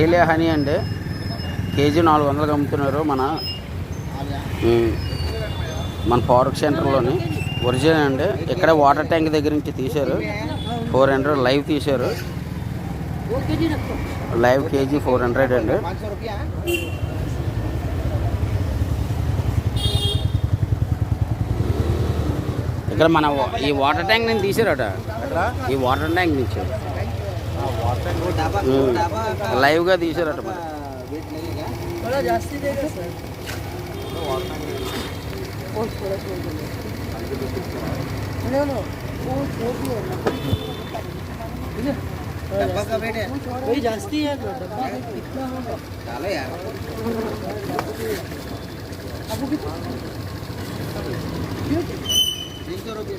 Daily honey అండి, KG 400 అమ్ముతున్నారు మన ఫారూక్ సెంటర్లోని. ఒరిజినల్ అండి, ఇక్కడ వాటర్ ట్యాంక్ దగ్గర నుంచి తీశారు. 400 లైవ్ తీశారు. లైవ్ కేజీ 400 అండి. ఇక్కడ మన ఈ వాటర్ ట్యాంక్ నుంచి తీసారట, ఈ వాటర్ ట్యాంక్ నుంచి లైవ్గా తీసారట. वही जास्ती है डब्बा कितना होगा डालो यार आपको कितना 300 रुपये